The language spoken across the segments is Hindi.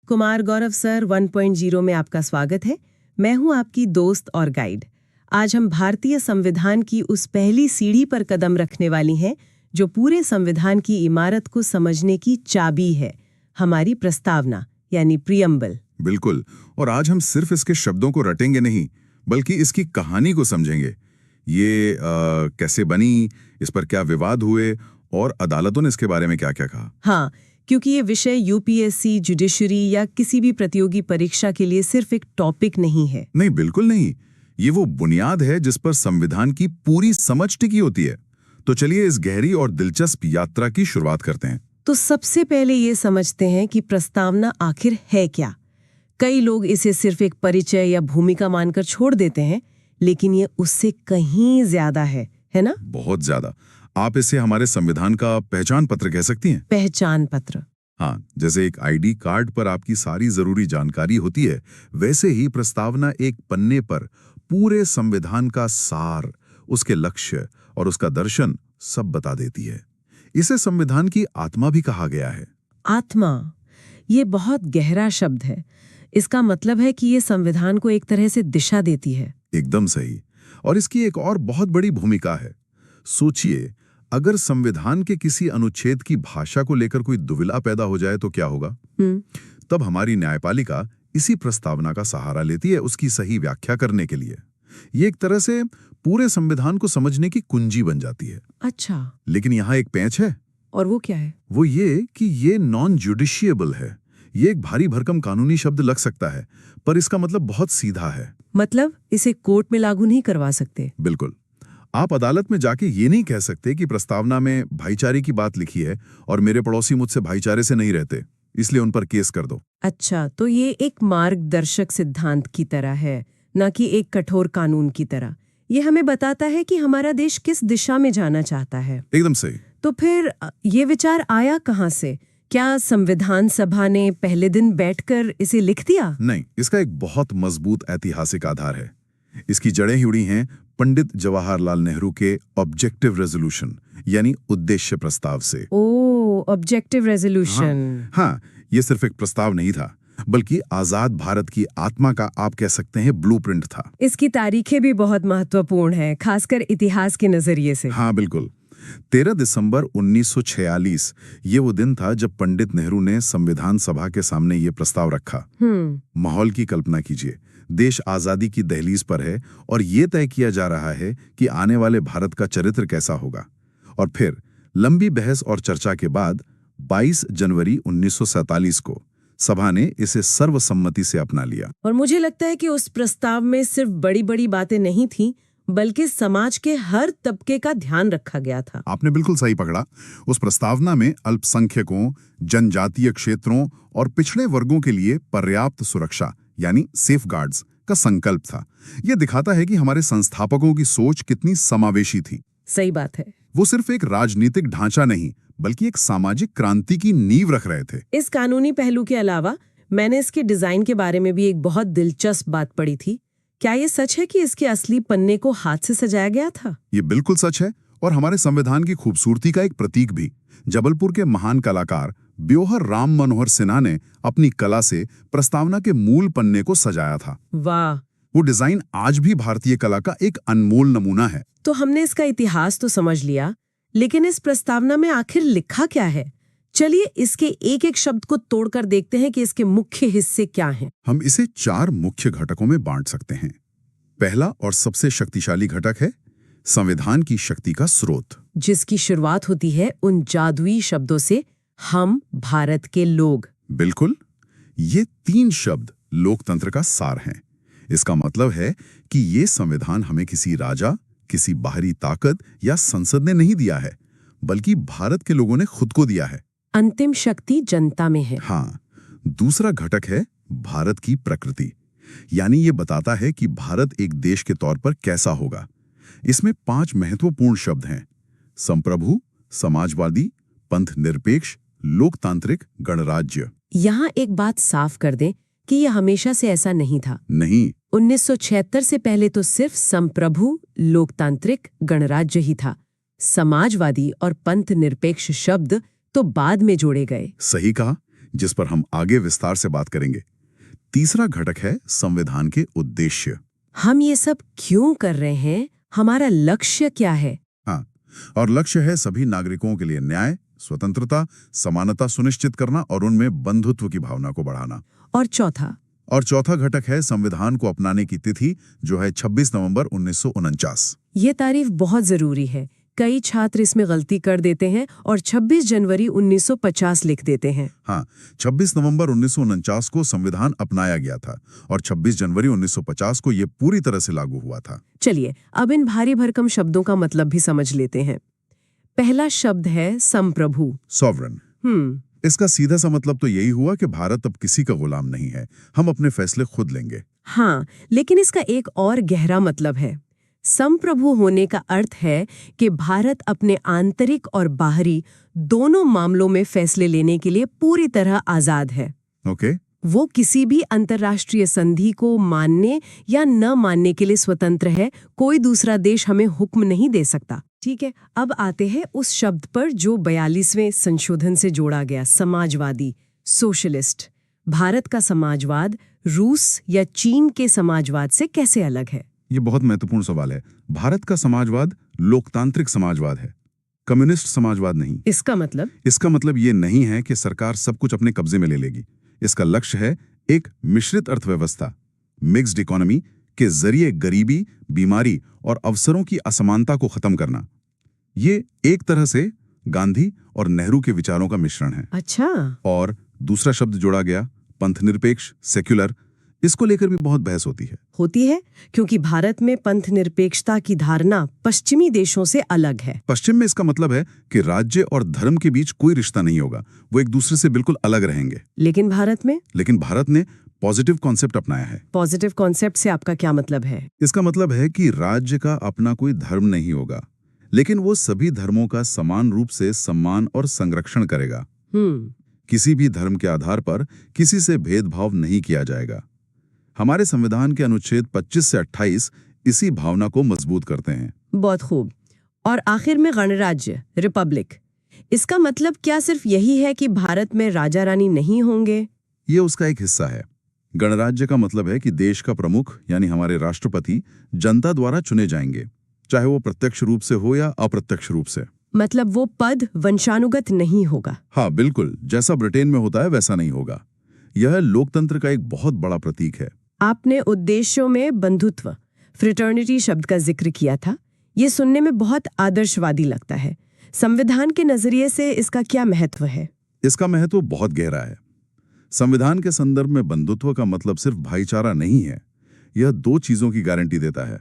कुमार गौरव सर 1.0 में आपका स्वागत है। मैं हूं आपकी दोस्त और गाइड। आज हम भारतीय संविधान की उस पहली सीढ़ी पर कदम रखने वाली हैं जो पूरे संविधान की इमारत को समझने की चाबी है, हमारी प्रस्तावना यानी प्रियम्बल। बिल्कुल। और आज हम सिर्फ इसके शब्दों को रटेंगे नहीं, बल्कि इसकी कहानी को समझेंगे। ये कैसे बनी, इस पर क्या विवाद हुए और अदालतों ने इसके बारे में क्या-क्या कहा। हाँ, क्योंकि ये विषय यूपीएससी, जुडिशरी या किसी भी प्रतियोगी परीक्षा के लिए सिर्फ एक टॉपिक नहीं है। नहीं, बिल्कुल नहीं। ये वो बुनियाद है जिस पर संविधान की पूरी समझ टिकी होती है। तो चलिए इस गहरी और दिलचस्प यात्रा की शुरुआत करते हैं। तो सबसे पहले ये समझते हैं कि प्रस्तावना आखिर है क्या। कई लोग इसे सिर्फ एक परिचय या भूमिका मानकर छोड़ देते हैं, लेकिन ये उससे कहीं ज्यादा है ना? बहुत ज्यादा। आप इसे हमारे संविधान का पहचान पत्र कह सकती हैं। पहचान पत्र। हाँ, जैसे एक आईडी कार्ड पर आपकी सारी जरूरी जानकारी होती है, वैसे ही प्रस्तावना एक पन्ने पर पूरे संविधान का सार, उसके लक्ष्य और उसका दर्शन सब बता देती है। इसे संविधान की आत्मा भी कहा गया है। आत्मा, ये बहुत गहरा शब्द है। इसका मतलब है कि ये संविधान को एक तरह से दिशा देती है। एकदम सही। और इसकी एक और बहुत बड़ी भूमिका है। सोचिए, अगर संविधान के किसी अनुच्छेद की भाषा को लेकर कोई दुविधा पैदा हो जाए तो क्या होगा? तब हमारी न्यायपालिका इसी प्रस्तावना का सहारा लेती है उसकी सही व्याख्या करने के लिए। ये एक तरह से पूरे संविधान को समझने की कुंजी बन जाती है। अच्छा। लेकिन यहाँ एक पेंच है। और वो क्या है? वो ये कि ये नॉन जुडिशिएबल है। ये एक भारी भरकम कानूनी शब्द लग सकता है, पर इसका मतलब बहुत सीधा है। मतलब इसे कोर्ट में लागू नहीं करवा सकते? बिल्कुल। आप अदालत में जाके ये नहीं कह सकते कि प्रस्तावना में भाईचारे की बात लिखी है और मेरे पड़ोसी मुझसे भाईचारे से नहीं रहते, इसलिए उन पर केस कर दो। अच्छा, तो ये एक मार्गदर्शक सिद्धांत की तरह है, न कि एक कठोर कानून की तरह। ये हमें बताता है कि हमारा देश किस दिशा में जाना चाहता है। एकदम सही। तो फिर ये विचार आया कहाँ से? क्या संविधान सभा ने पहले दिन बैठकर इसे लिख दिया? नहीं, इसका एक बहुत मजबूत ऐतिहासिक आधार है। इसकी जड़ें जुड़ी हैं पंडित जवाहरलाल नेहरू के ऑब्जेक्टिव रेजोल्यूशन यानी उद्देश्य प्रस्ताव से। ओह, ऑब्जेक्टिव रेजोल्यूशन। हाँ, ये सिर्फ एक प्रस्ताव नहीं था, बल्कि आजाद भारत की आत्मा का आप कह सकते हैं ब्लूप्रिंट था। इसकी तारीखें भी बहुत महत्वपूर्ण हैं, खासकर इतिहास के नजरिए से। हाँ बिल्कुल। 13 दिसंबर 1946 ये वो दिन था जब पंडित नेहरू ने संविधान सभा के सामने ये प्रस्ताव रखा। माहौल की कल्पना कीजिए, देश आजादी की दहलीज पर है और ये तय किया जा रहा है कि आने वाले भारत का चरित्र कैसा होगा। और फिर लंबी बहस और चर्चा के बाद 22 जनवरी 1947 को सभा ने इसे सर्वसम्मति से अपना लिया। और मुझे लगता है कि उस प्रस्ताव में सिर्फ बड़ी-बड़ी बातें नहीं थीं, बल्कि समाज के हर तबके का ध्यान रखा गया था। आपने बिल्कुल सही पकड़ा। उस प्रस्तावना में अल्पसंख्यकों, जनजातीय क्षेत्रों और पिछड़े वर्गों के लिए पर्याप्त सुरक्षा यानी सेफगार्ड्स का संकल्प था। यह दिखाता है कि हमारे संस्थापकों की सोच कितनी समावेशी थी। सही बात है। वो सिर्फ एक राजनीतिक ढांचा नहीं, बल्कि एक सामाजिक क्रांति की नींव रख रहे थे। इस कानूनी पहलू के अलावा मैंने इसके डिजाइन के बारे में भी एक बहुत दिलचस्प बात पढ़ी थी। क्या ये सच है कि इसके असली पन्ने को हाथ से सजाया गया था? ये बिल्कुल सच है और हमारे संविधान की खूबसूरती का एक प्रतीक भी। जबलपुर के महान कलाकार ब्योहर राम मनोहर सिन्हा ने अपनी कला से प्रस्तावना के मूल पन्ने को सजाया था। वाह! वो डिजाइन आज भी भारतीय कला का एक अनमोल नमूना है। तो हमने इसका इतिहास तो समझ लिया, लेकिन इस प्रस्तावना में आखिर लिखा क्या है? चलिए इसके एक एक शब्द को तोड़कर देखते हैं कि इसके मुख्य हिस्से क्या हैं। हम इसे 4 मुख्य घटकों में बांट सकते हैं। पहला और सबसे शक्तिशाली घटक है संविधान की शक्ति का स्रोत, जिसकी शुरुआत होती है उन जादुई शब्दों से, हम भारत के लोग। बिल्कुल। ये 3 शब्द लोकतंत्र का सार हैं। इसका मतलब है कि ये संविधान हमें किसी राजा, किसी बाहरी ताकत या संसद ने नहीं दिया है, बल्कि भारत के लोगों ने खुद को दिया है। अंतिम शक्ति जनता में है। हाँ। दूसरा घटक है भारत की प्रकृति, यानी ये बताता है कि भारत एक देश के तौर पर कैसा होगा। इसमें 5 महत्वपूर्ण शब्द हैं: संप्रभु, समाजवादी, पंथ निरपेक्ष, लोकतांत्रिक, गणराज्य। यहाँ एक बात साफ कर दें कि यह हमेशा से ऐसा नहीं था। नहीं, 1976 से पहले तो सिर्फ संप्रभु, लोकतांत्रिक, गणराज्य ही था। समाजवादी और पंथ निरपेक्ष शब्द तो बाद में जोड़े गए। सही कहा। जिस पर हम आगे विस्तार से बात करेंगे। तीसरा घटक है संविधान के उद्देश्य। हम ये सब क्यों कर रहे हैं? हमारा लक्ष्य क्या है? हाँ, और लक्ष्य है सभी नागरिकों के लिए न्याय, स्वतंत्रता, समानता सुनिश्चित करना और उनमें बंधुत्व की भावना को बढ़ाना। और चौथा घटक है संविधान को अपनाने की तिथि, जो है 26 नवंबर 1949। ये तारीफ बहुत जरूरी है। कई छात्र इसमें गलती कर देते हैं और 26 जनवरी 1950 लिख देते हैं। हाँ, 26 नवंबर 1949 को संविधान अपनाया गया था और 26 जनवरी 1950 को ये पूरी तरह से लागू हुआ था। चलिए अब इन भारी भरकम शब्दों का मतलब भी समझ लेते हैं। पहला शब्द है संप्रभु, सॉवरन। इसका सीधा सा मतलब तो यही हुआ कि भारत अब किसी का गुलाम नहीं है, हम अपने फैसले खुद लेंगे। हाँ, लेकिन इसका एक और गहरा मतलब है। संप्रभु होने का अर्थ है कि भारत अपने आंतरिक और बाहरी दोनों मामलों में फैसले लेने के लिए पूरी तरह आजाद है। ओके। वो किसी भी अंतर्राष्ट्रीय संधि को मानने या न मानने के लिए स्वतंत्र है। कोई दूसरा देश हमें हुक्म नहीं दे सकता। ठीक है, अब आते हैं उस शब्द पर जो 42वें संशोधन से जोड़ा गया, समाजवादी, सोशलिस्ट। भारत का समाजवाद रूस या चीन के समाजवाद से कैसे अलग है? ये बहुत महत्वपूर्ण सवाल है। भारत का समाजवाद लोकतांत्रिक समाजवाद है, कम्युनिस्ट समाजवाद नहीं। इसका मतलब ये नहीं है कि सरकार सब कुछ अपने कब्जे में ले लेगी। इसका लक्ष्य है एक मिश्रित अर्थव्यवस्था, मिक्स्ड इकोनॉमी के जरिए गरीबी, बीमारी और अवसरों की असमानता को खत्म करना। ये एक तरह से गांधी और नेहरू के विचारों का मिश्रण है। अच्छा। और दूसरा शब्द जोड़ा गया, पंथनिरपेक्ष, सेक्युलर। इसको लेकर भी बहुत बहस होती है क्योंकि भारत में पंथनिरपेक्षता की धारणा पश्चिमी देशों से अलग है। पश्चिम में इसका मतलब है कि राज्य और धर्म के बीच कोई रिश्ता नहीं होगा, वो एक दूसरे से बिल्कुल अलग रहेंगे। लेकिन भारत ने पॉजिटिव कॉन्सेप्ट अपनाया है। पॉजिटिव कॉन्सेप्ट से आपका क्या मतलब है? इसका मतलब है कि राज्य का अपना कोई धर्म नहीं होगा, लेकिन वो सभी धर्मों का समान रूप से सम्मान और संरक्षण करेगा। किसी भी धर्म के आधार पर किसी से भेदभाव नहीं किया जाएगा। हमारे संविधान के अनुच्छेद 25 से 28 इसी भावना को मजबूत करते हैं। बहुत खूब। और आखिर में गणराज्य, रिपब्लिक। इसका मतलब क्या सिर्फ यही है कि भारत में राजा रानी नहीं होंगे? ये उसका एक हिस्सा है। गणराज्य का मतलब है कि देश का प्रमुख यानी हमारे राष्ट्रपति जनता द्वारा चुने जाएंगे, चाहे वो प्रत्यक्ष रूप से हो या अप्रत्यक्ष रूप से। मतलब वो पद वंशानुगत नहीं होगा? हाँ बिल्कुल, जैसा ब्रिटेन में होता है वैसा नहीं होगा। यह लोकतंत्र का एक बहुत बड़ा प्रतीक है। आपने उद्देश्यों में बंधुत्व, फ्रेटर्निटी शब्द का जिक्र किया था। ये सुनने में बहुत आदर्शवादी लगता है। संविधान के नजरिए से इसका क्या महत्व है? इसका महत्व बहुत गहरा है। संविधान के संदर्भ में बंधुत्व का मतलब सिर्फ भाईचारा नहीं है। यह दो चीजों की गारंटी देता है।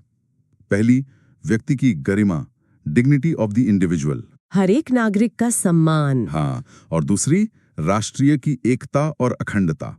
पहली, व्यक्ति की गरिमा, डिग्निटी ऑफ द इंडिविजुअल, हर एक नागरिक का सम्मान। हाँ, और दूसरी, राष्ट्रीय की एकता और अखंडता।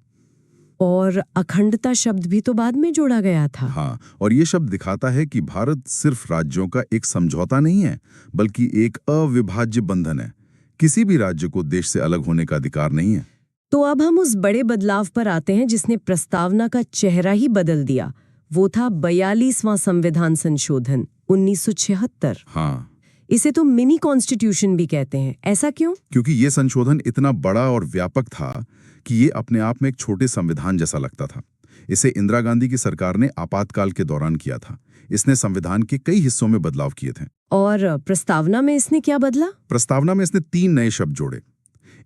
और अखंडता शब्द भी तो बाद में जोड़ा गया था। हाँ, और ये शब्द दिखाता है कि भारत सिर्फ राज्यों का एक समझौता नहीं है, बल्कि एक अविभाज्य बंधन है। किसी भी राज्य को देश से अलग होने का अधिकार नहीं है। तो अब हम उस बड़े बदलाव पर आते हैं जिसने प्रस्तावना का चेहरा ही बदल दिया। वो था 42वां संविधान संशोधन 1976। हाँ, इसे तो मिनी कॉन्स्टिट्यूशन भी कहते हैं। ऐसा क्यों? क्योंकि ये संशोधन इतना बड़ा और व्यापक था कि ये अपने आप में एक छोटे संविधान जैसा लगता था। इसे इंदिरा गांधी की सरकार ने आपातकाल के दौरान किया था। इसने संविधान के कई हिस्सों में बदलाव किए थे। और प्रस्तावना में इसने क्या बदला? प्रस्तावना में इसने 3 नए शब्द जोड़े।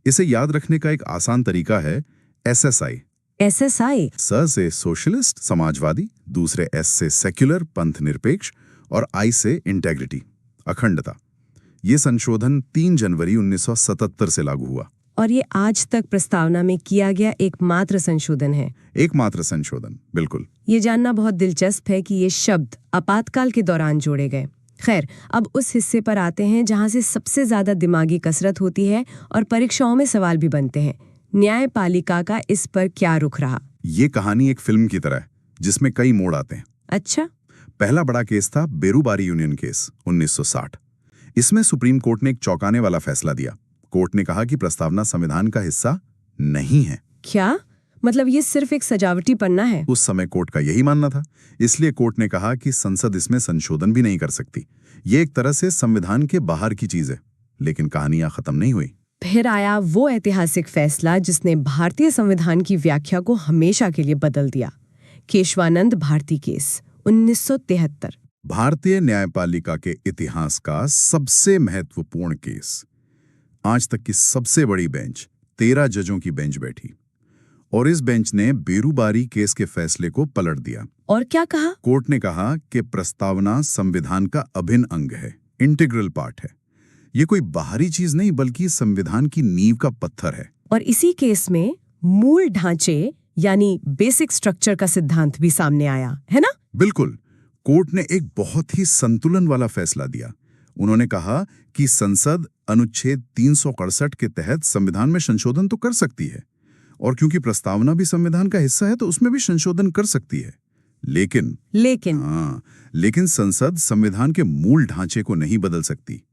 इसे याद रखने का एक आसान तरीका है SSI। SSI? स से सोशलिस्ट, समाजवादी, दूसरे S से सेक्युलर, पंथनिरपेक्ष, और I से इंटेग्रिटी, अखंडता। ये संशोधन 3 जनवरी 1977 से लागू हुआ। और ये आज तक प्रस्तावना में किया गया एकमात्र संशोधन है। एकमात्र संशोधन, बिल्कुल। ये जानना बहुत दिलचस्प है कि ये शब्द आपातकाल के दौरान जोड़े गए। खैर, अब उस हिस्से पर आते हैं जहां से सबसे ज्यादा दिमागी कसरत होती है और परीक्षाओं में सवाल भी बनते हैं। न्यायपालिका का इस पर क्या रुख रहा? ये कहानी एक फिल्म की तरह है जिसमें कई मोड़ आते हैं। अच्छा। पहला बड़ा केस था बेरूबारी यूनियन केस 1960। इसमें सुप्रीम कोर्ट ने एक चौंकाने वाला फैसला दिया। कोर्ट ने कहा कि प्रस्तावना संविधान का हिस्सा नहीं है। क्या मतलब? ये सिर्फ एक सजावटी पन्ना है? उस समय कोर्ट का यही मानना था। इसलिए कोर्ट ने कहा कि संसद इसमें संशोधन भी नहीं कर सकती। ये एक तरह से संविधान के बाहर की चीज है। लेकिन कहानी यहाँ खत्म नहीं हुई। फिर आया वो ऐतिहासिक फैसला जिसने भारतीय संविधान की व्याख्या को हमेशा के लिए बदल दिया, केशवानंद भारती केस 1973। भारतीय न्यायपालिका के इतिहास का सबसे महत्वपूर्ण केस। आज तक की सबसे बड़ी बेंच 13 जजों की बेंच बैठी और इस बेंच ने बेरुबारी केस के फैसले को पलट दिया। और क्या कहा? कोर्ट ने कहा कि प्रस्तावना संविधान का अभिन्न अंग है, इंटीग्रल पार्ट है। ये कोई बाहरी चीज नहीं बल्कि संविधान की नींव का पत्थर है। और इसी केस में मूल ढांचे यानी बेसिक स्ट्रक्चर का सिद्धांत भी सामने आया, है ना? बिल्कुल। कोर्ट ने एक बहुत ही संतुलन वाला फैसला दिया। उन्होंने कहा कि संसद अनुच्छेद 368 के तहत संविधान में संशोधन तो कर सकती है और क्योंकि प्रस्तावना भी संविधान का हिस्सा है तो उसमें भी संशोधन कर सकती है। लेकिन संसद संविधान के मूल ढांचे को नहीं बदल सकती।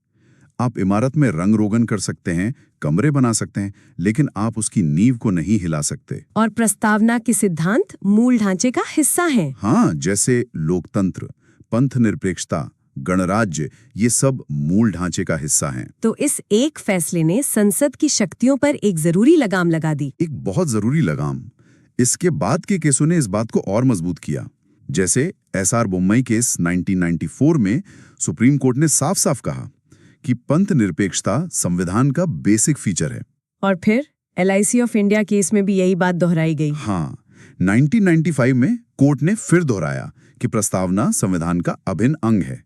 आप इमारत में रंग रोगन कर सकते हैं, कमरे बना सकते हैं, लेकिन आप उसकी नींव को नहीं हिला सकते। और प्रस्तावना के सिद्धांत मूल ढांचे का हिस्सा हैं। हाँ, जैसे लोकतंत्र, पंथ निरपेक्षता, गणराज्य, ये सब मूल ढांचे का हिस्सा हैं। तो इस एक फैसले ने संसद की शक्तियों पर एक जरूरी लगाम लगा दी। एक बहुत जरूरी लगाम। इसके बाद के केसों ने इस बात को और मजबूत किया। जैसे एसआर बोम्मई केस 1994 में सुप्रीम कोर्ट ने साफ साफ कहा कि पंथ निरपेक्षता संविधान का बेसिक फीचर है। और फिर LIC ऑफ इंडिया केस में भी यही बात दोहराई गई। हाँ, 1995 में कोर्ट ने फिर दोहराया कि प्रस्तावना संविधान का अभिन्न अंग है।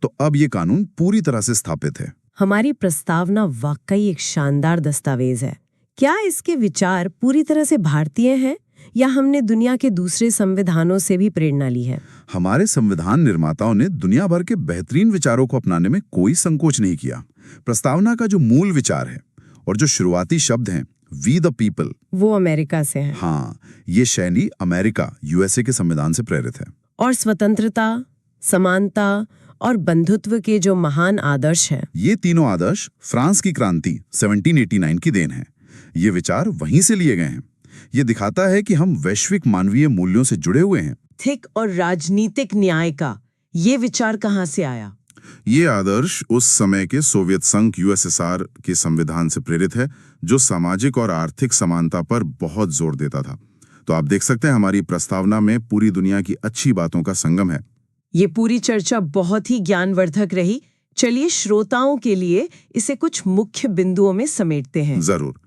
तो अब ये कानून पूरी तरह से स्थापित है। हमारी प्रस्तावना वाकई एक शानदार दस्तावेज है। क्या इसके विचार पूरी तरह से भारतीय हैं या हमने दुनिया के दूसरे संविधानों से भी प्रेरणा ली है? हमारे संविधान निर्माताओं ने दुनिया भर के बेहतरीन विचारों को अपनाने में कोई संकोच नहीं किया। प्रस्तावना का जो मूल विचार है और जो शुरुआती शब्द हैं वी द पीपल, वो अमेरिका से है। हाँ, ये शैली अमेरिका USA के संविधान से प्रेरित है। और स्वतंत्रता, समानता और बंधुत्व के जो महान आदर्श हैं, ये तीनों आदर्श फ्रांस की क्रांति 1789 की देन है। ये विचार वहीं से लिए गए हैं। ये दिखाता है कि हम वैश्विक मानवीय मूल्यों से जुड़े हुए हैं। नैतिक और राजनीतिक न्याय का ये विचार कहाँ से आया? ये आदर्श उस समय के सोवियत संघ USSR के संविधान से प्रेरित है, जो सामाजिक और आर्थिक समानता पर बहुत जोर देता था। तो आप देख सकते हैं हमारी प्रस्तावना में पूरी दुनिया की अच्छी बातों का संगम है। ये पूरी चर्चा बहुत ही ज्ञानवर्धक रही। चलिए श्रोताओं के लिए इसे कुछ मुख्य बिंदुओं में समेटते हैं। जरूर।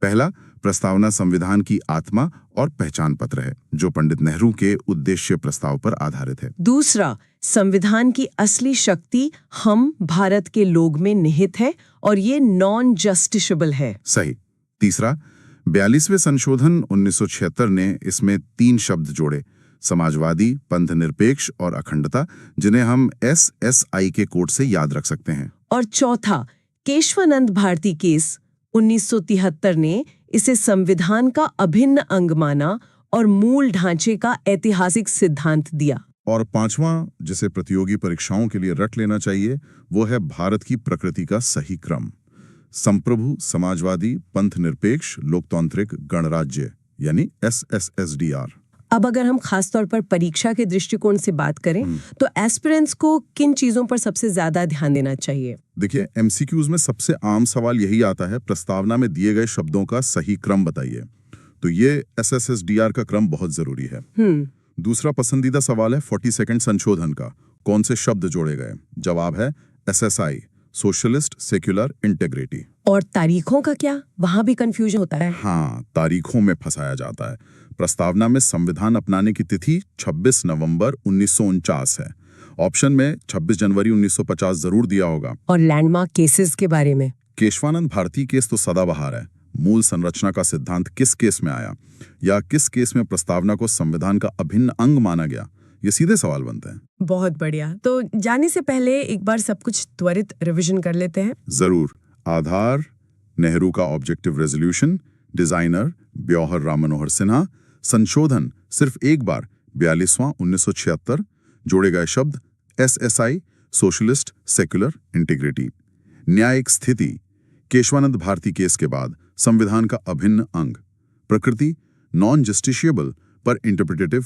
पहला, प्रस्तावना संविधान की आत्मा और पहचान पत्र है, जो पंडित नेहरू के उद्देश्य प्रस्ताव पर आधारित है। दूसरा, संविधान की असली शक्ति हम भारत के लोग में निहित है और ये नॉन जस्टिसेबल है। सही। तीसरा, 42वें संशोधन 1976 ने इसमें 3 शब्द जोड़े, समाजवादी, पंथ निरपेक्ष और अखंडता, जिन्हें हम SSI के कोड से याद रख सकते हैं। और चौथा, केशवानंद भारती केस 1973 ने इसे संविधान का अभिन्न अंग माना और मूल ढांचे का ऐतिहासिक सिद्धांत दिया। और पांचवां, जिसे प्रतियोगी परीक्षाओं के लिए रट लेना चाहिए, वो है भारत की प्रकृति का सही क्रम। संप्रभु, समाजवादी, पंथ निरपेक्ष, लोकतांत्रिक, गणराज्य, यानी SSSDR। अब अगर हम खासतौर पर परीक्षा के दृष्टिकोण से बात करें तो एस्पिरेंट्स को किन चीजों पर सबसे ज्यादा ध्यान देना चाहिए? देखिए, MCQs में सबसे आम सवाल यही आता है, प्रस्तावना में दिए गए शब्दों का सही क्रम बताइए। तो ये SSSDR का क्रम बहुत जरूरी है। दूसरा पसंदीदा सवाल है 42nd संशोधन का, कौन से शब्द जोड़े गए? जवाब है SSI, सोशलिस्ट, सेक्युलर, इंटेग्रिटी। और तारीखों का क्या? वहां भी कंफ्यूजन होता है। हाँ, तारीखों में फंसाया जाता है। प्रस्तावना में संविधान अपनाने की तिथि 26 नवंबर 1949 है। ऑप्शन में 26 जनवरी 1950 जरूर दिया होगा। और लैंडमार्क केसेस के बारे में? केशवानंद भारती केस तो सदाबहार है। मूल संरचना का सिद्धांत किस केस में आया या किस केस में प्रस्तावना को संविधान का अभिन्न अंग माना गया, ये सीधे सवाल बनते हैं। बहुत बढ़िया। तो जाने से पहले एक बार सब कुछ त्वरित रिवीजन कर लेते हैं। जरूर। आधार, नेहरू का objective resolution, designer ब्योहर Ram Manohar Sinha, संशोधन सिर्फ एक बार 42वां 1976, जोड़े गए शब्द SSI, सोशलिस्ट, सेक्युलर, इंटीग्रिटी। न्यायिक स्थिति, केशवानंद भारती केस के बाद संविधान का अभिन्न अंग। प्रकृति, नॉन जस्टिशिएबल पर इंटरप्रिटेटिव